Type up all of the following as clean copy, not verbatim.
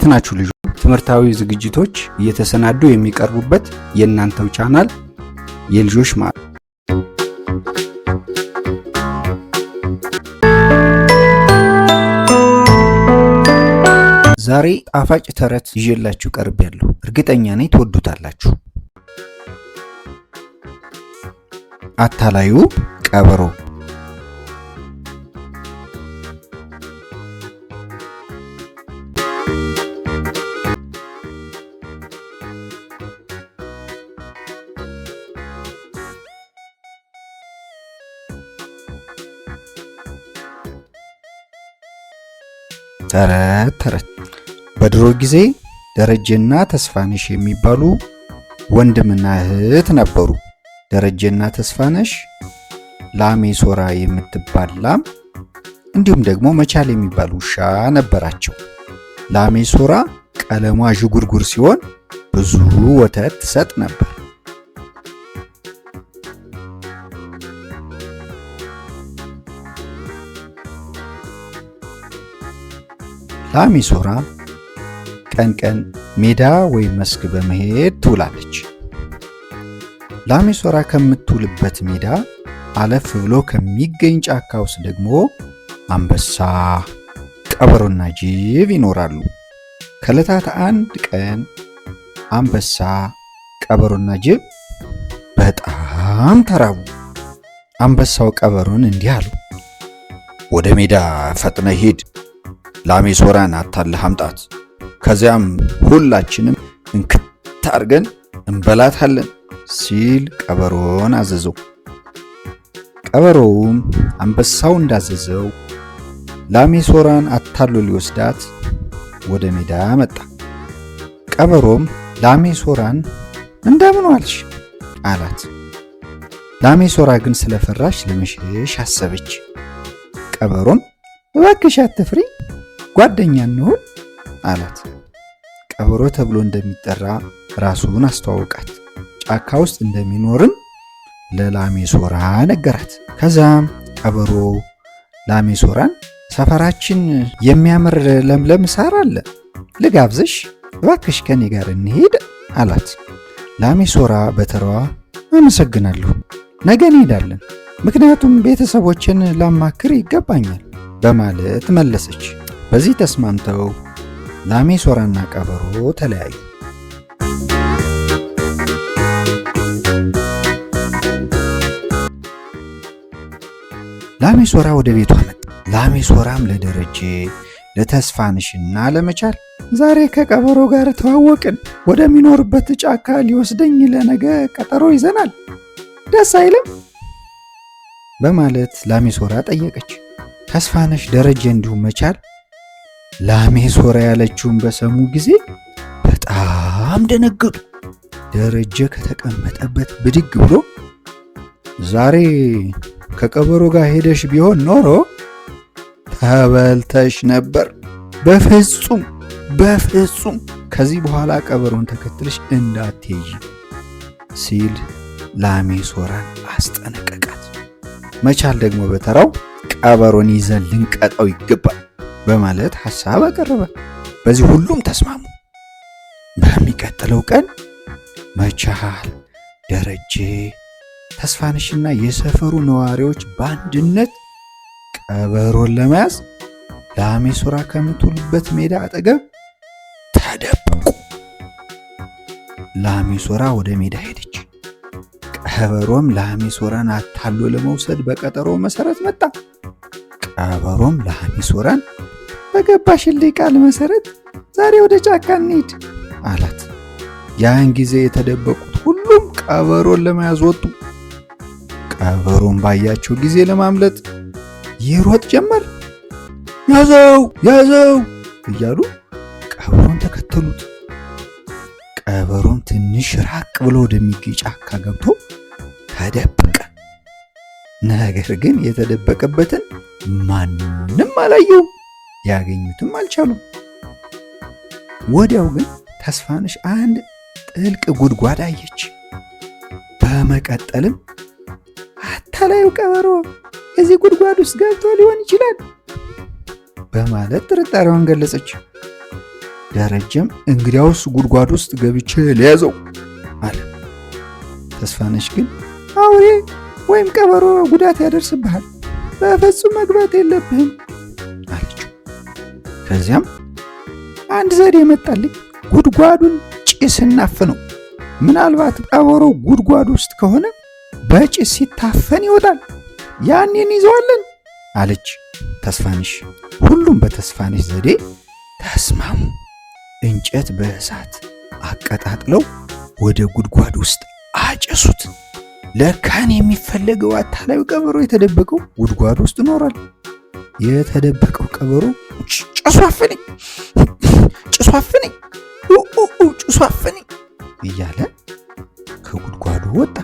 እንዴት ናችሁ ልጆች? ትምህርታዊ ዝግጅቶች እየተሰናዱ የሚቀርቡበት የእናንተው ቻናል የልጆች ማዕድ። ዛሬ ጣፋጭ ተረት ይዤላችሁ ቀርቤያለሁ። እርግጠኛ ነኝ ትወዱታላችሁ። አታላዩ ቀበሮ። ተረት። በድሮ ጊዜ ደረጀና ተስፋነሽ የሚባሉ ወንድምና እህት ነበሩ። ደረጀና ተስፋነሽ ላሜ ሶራ የምትባል ላም እንዲሁም ደግሞ መቻል የሚባል ውሻ ነበራቸው። ላሜ ሶራ ቀለሟ ዥጉርጉር ሲሆን ብዙ ወተት ትሰጥ ነበር። ላሜ ሶራ ቀን ቀን ሜዳ ወይም መስክ በመሄድ ትውላለች። ላሜ ሶራ ከምትውልበት ሜዳ አለፍ ብሎ ከሚገኝ ጫካ ውስጥ ደግሞ አንበሳ፣ ቀበሮና ጅብ ይኖራሉ። ከዕለታት አንድ ቀን አንበሳ፣ ቀበሮና ጅብ በጣም ተራቡ። አንበሳው ቀበሮን እንዲህ አለው፣ ወደ ሜዳ ፈጥነ ሂድ፣ ላሜ ሶራን አታለህ አምጣት፣ ከዚያም ሁላችንም እንክት አድርገን እንበላታለን ሲል ቀበሮን አዘዘው። ቀበሮውም አንበሳው እንዳዘዘው ላሜ ሶራን አታሎ ሊወስዳት ወደ ሜዳ መጣ። ቀበሮም ላሜ ሶራን እንደምን ዋልሽ አላት። ላሜ ሶራ ግን ስለፈራሽ ለመሸሽ አሰበች። ቀበሮም እባክሽ አትፍሪ፣ ጓደኛ እንሁን አላት። ቀበሮ ተብሎ እንደሚጠራ ራሱን አስተዋወቃት። ጫካ ውስጥ እንደሚኖርም ለላሜ ሶራ ነገራት። ከዛም ቀበሮ ላሜ ሶራን ሰፈራችን የሚያምር ለምለም ሳር አለ፣ ልጋብዝሽ፣ እባክሽ ከኔ ጋር እንሄድ አላት። ላሜ ሶራ በተራዋ አመሰግናለሁ፣ ነገ እንሄዳለን፣ ምክንያቱም ቤተሰቦችን ላማክር ይገባኛል በማለት መለሰች። በዚህ ተስማምተው ላሜ ሶራና ቀበሮ ተለያዩ። ላሜ ሶራ ወደ ቤቷ መጣ። ላሜ ሶራም ለደረጀ፣ ለተስፋንሽና ለመቻል ዛሬ ከቀበሮ ጋር ተዋወቅን፣ ወደሚኖርበት ጫካ ሊወስደኝ ለነገ ቀጠሮ ይዘናል፣ ደስ አይልም በማለት ላሜ ሶራ ጠየቀች። ተስፋነሽ፣ ደረጀ እንዲሁም መቻል ላሜ ሶራ ያለችውን በሰሙ ጊዜ በጣም ደነገጡ። ደረጀ ከተቀመጠበት ብድግ ብሎ ዛሬ ከቀበሮ ጋር ሄደሽ ቢሆን ኖሮ ተበልተሽ ነበር፣ በፍጹም ከዚህ በኋላ ቀበሮን ተከትለሽ እንዳትሄጂ ሲል ላሜ ሶራን አስጠነቀቃት። መቻል ደግሞ በተራው ቀበሮን ይዘን ልንቀጣው ይገባል በማለት ሐሳብ አቀረበ። በዚህ ሁሉም ተስማሙ። በሚቀጥለው ቀን መቻል፣ ደረጀ፣ ተስፋነሽና የሰፈሩ ነዋሪዎች በአንድነት ቀበሮን ለመያዝ ላሜ ሶራ ከምትውልበት ሜዳ አጠገብ ተደበቁ። ላሜ ሶራ ወደ ሜዳ ሄደች። ቀበሮም ላሜ ሶራን አታሎ ለመውሰድ በቀጠሮ መሰረት መጣ። ቀበሮም ላሜ ሶራን በገባሽልኝ ቃል መሰረት ዛሬ ወደ ጫካ እንሂድ አላት። ያን ጊዜ የተደበቁት ሁሉም ቀበሮን ለመያዝ ወጡ። ቀበሮን ባያቸው ጊዜ ለማምለጥ ይሮጥ ጀመር። ያዘው እያሉ ቀበሮን ተከተሉት። ቀበሮን ትንሽ ራቅ ብሎ ወደሚገኝ ጫካ ገብቶ ተደበቀ። ነገር ግን የተደበቀበትን ማንም አላየው፣ ያገኙትም አልቻሉም። ወዲያው ግን ተስፋነሽ አንድ ጥልቅ ጉድጓድ አየች። በመቀጠልም አታላዩ ቀበሮ እዚህ ጉድጓድ ውስጥ ገብቶ ሊሆን ይችላል በማለት ጥርጣሬዋን ገለጸች። ደረጀም እንግዲያውስ ጉድጓድ ውስጥ ገብቼ ለያዘው አለ። ተስፋነሽ ግን አውሬ ወይም ቀበሮ ጉዳት ያደርስብሃል፣ በፍጹም መግባት የለብህም አለችው። ከዚያም አንድ ዘዴ መጣልኝ። ጉድጓዱን ጭስ እናፍነው፣ ምናልባት ቀበሮ ጉድጓድ ውስጥ ከሆነ በጭስ ሲታፈን ይወጣል፣ ያኔን ይዘዋለን አለች ተስፋነሽ። ሁሉም በተስፋነሽ ዘዴ ተስማሙ። እንጨት በእሳት አቀጣጥለው ወደ ጉድጓድ ውስጥ አጨሱት። ለካን የሚፈለገው አታላዩ ቀበሮ የተደበቀው ጉድጓድ ውስጥ ኖሯል። የተደበቀው ቀበሮ ጭሱ አፍነኝ፣ ጭሱ አፍነኝ፣ ጭሱ አፍነኝ እያለ ከጉድጓዱ ወጣ።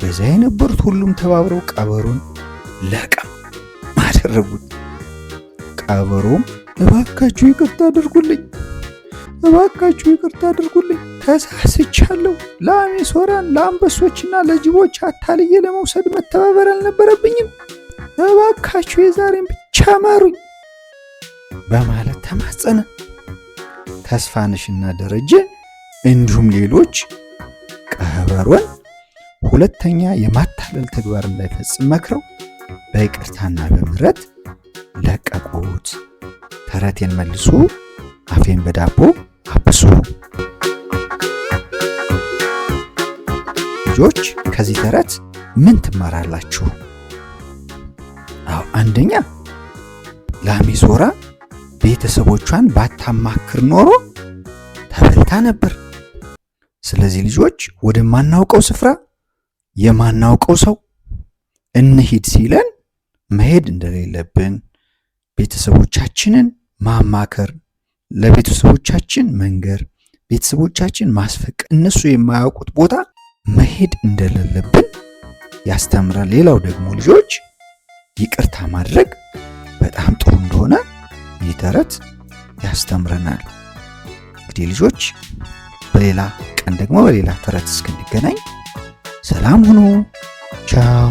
በዛ የነበሩት ሁሉም ተባብረው ቀበሮን ለቀም አደረጉት። ቀበሮም እባካችሁ ይቅርታ አድርጉልኝ፣ እባካችሁ ይቅርታ አድርጉልኝ፣ ተሳስቻለሁ። ለአሜሶራን ለአንበሶችና ለጅቦች አታልዬ ለመውሰድ መተባበር አልነበረብኝም። እባካችሁ የዛሬን ብቻ ማሩኝ በማለት ተማጸነ። ተስፋነሽና ደረጀ እንዲሁም ሌሎች ቀበሮን ሁለተኛ የማታለል ተግባር እንዳይፈጽም መክረው በይቅርታና በምህረት ለቀቁት። ተረቴን መልሱ፣ አፌን በዳቦ አብሱ። ልጆች ከዚህ ተረት ምን ትማራላችሁ? አንደኛ ለአሜሶራ ቤተሰቦቿን ባታማክር ኖሮ ተበልታ ነበር። ስለዚህ ልጆች ወደማናውቀው ስፍራ የማናውቀው ሰው እንሂድ ሲለን መሄድ እንደሌለብን፣ ቤተሰቦቻችንን ማማከር፣ ለቤተሰቦቻችን መንገር፣ ቤተሰቦቻችን ማስፈቀድ፣ እነሱ የማያውቁት ቦታ መሄድ እንደሌለብን ያስተምራል። ሌላው ደግሞ ልጆች ይቅርታ ማድረግ በጣም ጥሩ እንደሆነ ይህ ተረት ያስተምረናል። እንግዲህ ልጆች በሌላ ቀን ደግሞ በሌላ ተረት እስክንገናኝ ሰላም ሁኑ። ቻው።